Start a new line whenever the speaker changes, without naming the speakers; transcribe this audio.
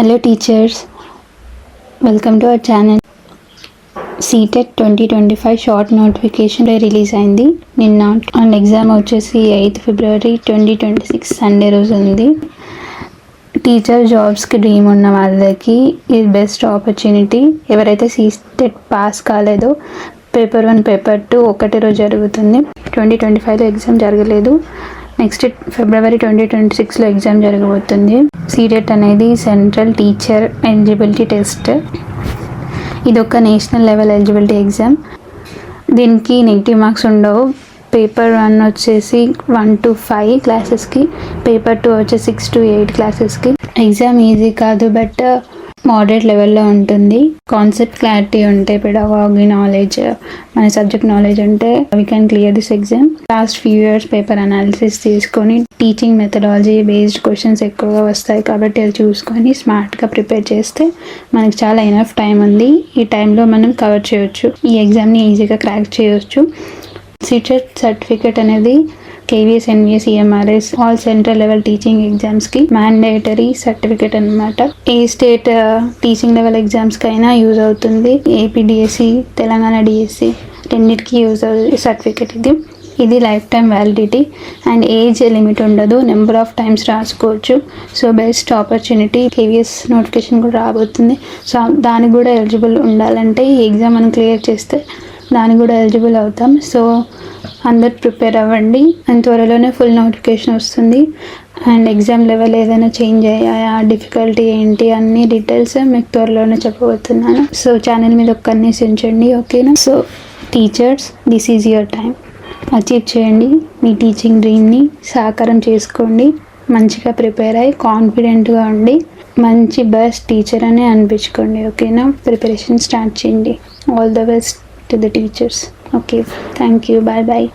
Hello teachers, welcome to our channel. CTET 2025 short notification release అయింది నిన్న. And exam వచ్చేసి 8th February 2026 Sunday రోజు ఉంది. టీచర్ జాబ్స్కి డ్రీమ్ ఉన్న వాళ్ళకి ఇది బెస్ట్ ఆపర్చునిటీ. ఎవరైతే సీటెట్ పాస్ కాలేదో పేపర్ 1 పేపర్ 2 ఒకటే రోజు జరుగుతుంది. 2025లో ఎగ్జామ్ జరగలేదు. నెక్స్ట్ February 2026లో ఎగ్జామ్ జరగబోతుంది. సీటెట్ అనేది సెంట్రల్ టీచర్ ఎలిజిబిలిటీ టెస్ట్. ఇది ఒక నేషనల్ లెవెల్ ఎలిజిబిలిటీ ఎగ్జామ్. దీనికి నెగిటివ్ మార్క్స్ ఉండవు. పేపర్ 1 వచ్చేసి 1 to 5 క్లాసెస్కి, పేపర్ 2 వచ్చేసి 6 to 8 క్లాసెస్కి. ఎగ్జామ్ ఈజీ కాదు, బట్ మోడరేట్ లెవెల్లో ఉంటుంది. కాన్సెప్ట్ క్లారిటీ ఉంటే, పెడగాగి నాలెడ్జ్, మన సబ్జెక్ట్ నాలెడ్జ్ ఉంటే we can clear this exam. Last few years paper analysis తీసుకొని టీచింగ్ మెథడాలజీ బేస్డ్ క్వశ్చన్స్ ఎక్కువగా వస్తాయి కాబట్టి అది చూసుకొని స్మార్ట్గా ప్రిపేర్ చేస్తే మనకి చాలా ఎనఫ్ టైం ఉంది. ఈ టైంలో మనం కవర్ చేయొచ్చు, ఈ ఎగ్జామ్ని ఈజీగా క్రాక్ చేయొచ్చు. సీటెట్ సర్టిఫికేట్ అనేది KVS, NVS, EMRS all central level teaching ఎగ్జామ్స్కి మ్యాండేటరీ సర్టిఫికేట్ అనమాట. ఏ స్టేట్ టీచింగ్ లెవెల్ ఎగ్జామ్స్కి అయినా యూజ్ అవుతుంది. ఏపీ డిఎస్సి, తెలంగాణ డిఎస్సి రెండింటికి యూజ్ అవుతుంది సర్టిఫికేట్ ఇది life time validity and age limit ఉండదు. నెంబర్ ఆఫ్ టైమ్స్ రాసుకోవచ్చు. So best opportunity. KVS notification కూడా రాబోతుంది. సో దానికి కూడా ఎలిజిబుల్ ఉండాలంటే ఈ ఎగ్జామ్ మనం క్లియర్ చేస్తే దానికి కూడా ఎలిజిబుల్ అవుతాం. సో అందరు ప్రిపేర్ అవ్వండి. అండ్ త్వరలోనే ఫుల్ నోటిఫికేషన్ వస్తుంది. అండ్ ఎగ్జామ్ లెవెల్ ఏదైనా చేంజ్ అయ్యాయా, డిఫికల్టీ ఏంటి, అన్ని డీటెయిల్స్ మీకు త్వరలోనే చెప్పబోతున్నాను. సో ఛానల్ మీద ఒక కన్నేసి ఉంచండి, ఓకేనా? So teachers, this is your time. Achieve చేయండి. మీ టీచింగ్ డ్రీమ్ని సాకారం చేసుకోండి. మంచిగా ప్రిపేర్ అయ్యి కాన్ఫిడెంట్గా ఉండి మంచి బెస్ట్ టీచర్ అని అనిపించుకోండి, ఓకేనా? ప్రిపరేషన్ స్టార్ట్ చేయండి. All the best to the teachers. Okay, thank you, bye bye.